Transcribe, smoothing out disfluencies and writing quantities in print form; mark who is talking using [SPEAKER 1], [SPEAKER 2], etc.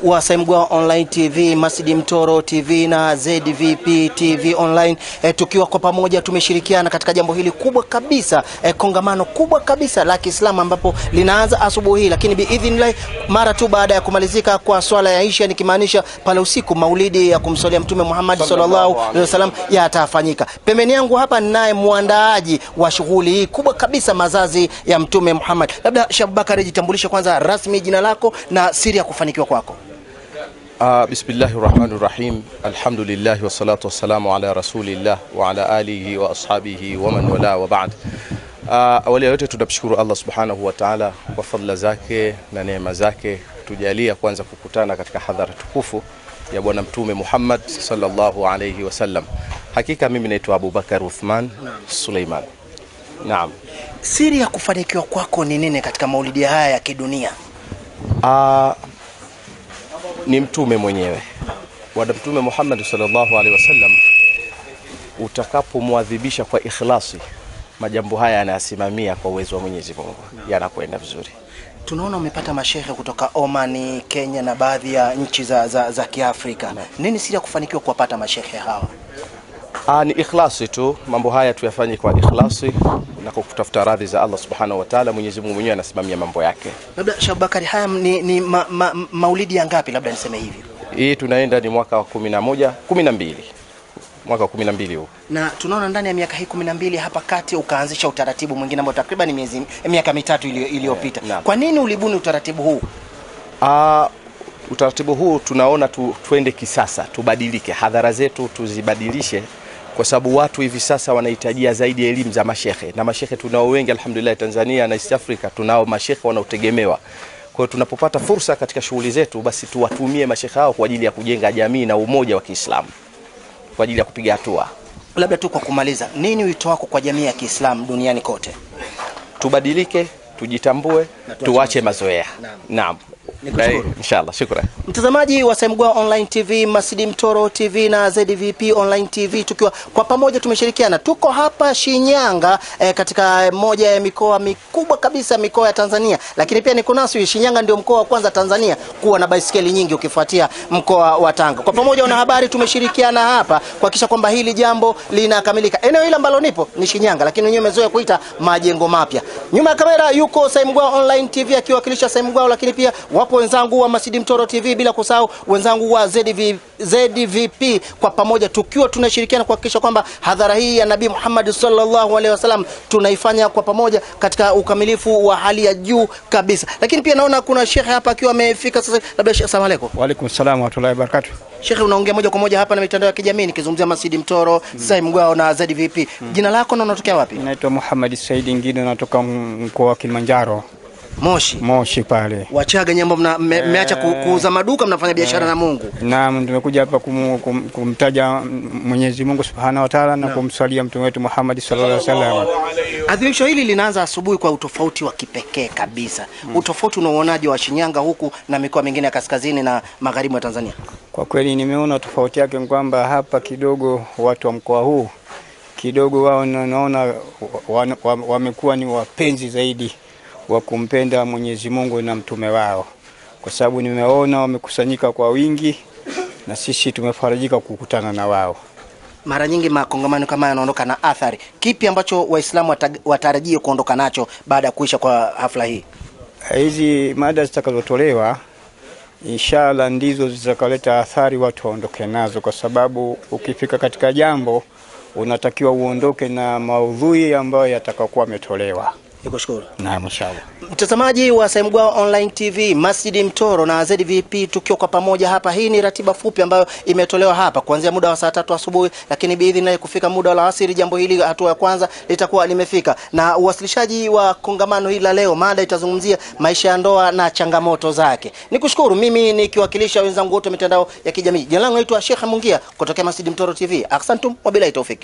[SPEAKER 1] wa Saimgwao Online TV, Masjid Mtoro TV na ZVP TV Online, tukiwa kwa pamoja tumeshirikiana katika jambo hili kubwa kabisa, kongamano kubwa kabisa la Kiislamu ambapo linaanza asubuhi, lakini biidhnillah mara tu baada ya kumalizika kwa swala ya Isha, nikimaanisha pale usiku maulidi ya kumswalia Mtume Muhammad sallallahu alaihi wasallam yatafanyika. Pembeni yangu hapa ninaye muandaaji wa shughuli hii kubwa kabisa, mazazi ya Mtume Muhammad. Labda Sheikh Abubakar, jitambulishe kwanza rasmi jina lako na siri ya kufanikiwa kwako.
[SPEAKER 2] Bismillahirrahmanirrahim. Alhamdulillah wassalatu wassalamu ala rasulillah wa ala alihi wa ashabihi wa man wala wa ba'd. Awali yote tunamshukuru Allah subhanahu wa ta'ala kwa fadhila zake na neema zake tujalia kwanza kukutana katika hadhara tukufu ya bwana Mtume Muhammad sallallahu alayhi wasallam. Hakika mimi naitwa Abubakar Uthman Suleiman. Naam.
[SPEAKER 1] Siri ya kufanikiwa kwako ni nini katika maulidi haya ya kidunia?
[SPEAKER 2] Ni mtume mwenyewe. Bwana Mtume Muhammad sallallahu alaihi wasallam utakapomwadhibisha kwa ikhlasi, majambo haya yanasimamia kwa uwezo wa Mwenyezi Mungu, yanakwenda vizuri.
[SPEAKER 1] Tunaona umepata mashehe kutoka Oman, Kenya na baadhi ya nchi za Kiafrika. Nini siri ya kufanikiwa kuwapata mashehe hawa?
[SPEAKER 2] Ni ikhlasi tu, mambo haya tuyafanye kwa ikhlasi na kutafuta radhi za Allah subhanahu wa ta'ala. Mwenyezi Mungu mwenyewe anasimamia mambo yake.
[SPEAKER 1] Labda Sheikh Abubakar, haya ni maulidi ya ngapi, labda niseme hivi?
[SPEAKER 2] Hii tunaenda ni mwaka wa 12 mwaka wa 12 huu.
[SPEAKER 1] Na tunaona ndani ya miaka hii 12 hapa kati ukaanzisha utaratibu mwingine ambao takriban miaka mitatu iliyopita. Kwa nini ulibuni utaratibu huu?
[SPEAKER 2] Utaratibu huu tunaona tuende kisasa, tubadilike, hadhara zetu tuzibadilishe, kwa sababu watu hivi sasa wanahitajia zaidi elimu za mashehe, na mashehe tunao wengi alhamdulillah. Tanzania na East Africa tunao mashehe wanaotegemewa. Kwa hiyo tunapopata fursa katika shughuli zetu, basi tuwatumie mashehe hao kwa ajili ya kujenga jamii na umoja wa Kiislamu, kwa ajili ya kupiga hatua.
[SPEAKER 1] Labda tu kwa kumaliza, nini wito wako kwa jamii ya Kiislamu duniani kote?
[SPEAKER 2] Tubadilike, tujitambue, tuache mazoea. Naam. Inshallah, shukrani.
[SPEAKER 1] Mtazamaji wa Saimgwao Online TV, Masjid Mtoro TV na ZVP Online TV, tukiwa kwa pamoja tumeshirikiana, tuko hapa Shinyanga katika moja ya mikoa mikubwa kabisa mikoa ya Tanzania, lakini pia niko naso Shinyanga ndio mkoa wa kwanza Tanzania kuwa na baisikeli nyingi ukifuatia mkoa wa Tanga. Kwa pamoja wana habari tumeshirikiana hapa kuhakikisha kwamba hili jambo linakamilika. Eneo hili ambalo nipo ni Shinyanga, lakini wenyewe umezoea kuita majengo mapya. Nyuma ya kamera yuko Saimgwao Online TV akiwakilisha Saimgwao, lakini pia wapo wenzangu wa Masjid Mtoro TV, bila kusahau wenzangu wa ZVP. Kwa pamoja tukiwa tunashirikiana kuhakikisha kwamba hadhara hii ya Nabii Muhammad sallallahu alaihi wasallam tunaifanya kwa pamoja katika ukamilifu wa hali ya juu kabisa. Lakini pia naona kuna Sheikh hapa akiwa amefika sasa. Labda Sheikh, asalamu alaykum.
[SPEAKER 3] Wa alaykum salaam wa rahmatullahi wa barakatuh.
[SPEAKER 1] Sheikh, unaongea moja kwa moja hapa na mitandao ya kijamii nikizungumzia Masjid Mtoro, Saimgwao na ZVP. Jina lako na unatokea wapi?
[SPEAKER 3] Naitwa Muhammad Said Ngine, natoka mkoa wa Kilimanjaro. Moshi pale.
[SPEAKER 1] Wachaga nyambo mmeacha kuuza maduka, mnafanya biashara na Mungu.
[SPEAKER 3] Naam, tumekuja hapa kumtaja Mwenyezi Mungu Subhanahu wa Ta'ala na kumswalia mtume wetu Muhammad sallallahu alaihi wasallam.
[SPEAKER 1] Adhimisho hili linaanza asubuhi kwa utofauti wa kipekee kabisa. Utofauti unaoonaje wa Shinyanga huku na mikoa mingine ya kaskazini na magharibi wa Tanzania?
[SPEAKER 3] Kwa kweli nimeona tofauti yake kwamba hapa kidogo watu wa mkoa huu kidogo wao naona wamekuwa ni wapenzi zaidi wa kumpenda Mwenyezi Mungu na mtume wao, kwa sababu nimeona wamekusanyika kwa wingi na sisi tumefarajika kukutana na wao.
[SPEAKER 1] Mara nyingi makongamano kama yanaondoka na athari. Kipi ambacho Waislamu watarajie kuondoka nacho baada ya kuisha kwa hafla hii?
[SPEAKER 3] Hizi mada zitakazotolewa inshallah ndizo zitakaleta athari watu waondoke nazo, kwa sababu ukifika katika jambo unatakiwa uondoke na maudhui ambayo yatakayokuwa yametolewa.
[SPEAKER 1] Nikushukuru.
[SPEAKER 3] Naam, inshallah.
[SPEAKER 1] Mtazamaji wa Saimgwao Online TV, Masjid Mtoro na ZVP tukiwa kwa pamoja hapa. Hii ni ratiba fupi ambayo imetolewa hapa kuanzia muda wa saa 3 asubuhi, lakini biidhnillah kufika muda wa asiri jambo hili hatua ya kwanza litakuwa limefika. Na uwasilishaji wa kongamano hili la leo, mada itazungumzia maisha ya ndoa na changamoto zake. Nikushukuru, mimi nikiwakilisha wenzangu wote mitandao ya kijamii. Jina langu naitwa Sheikh Mungia kutoka Masjid Mtoro TV. Asante wa billahi tawfik.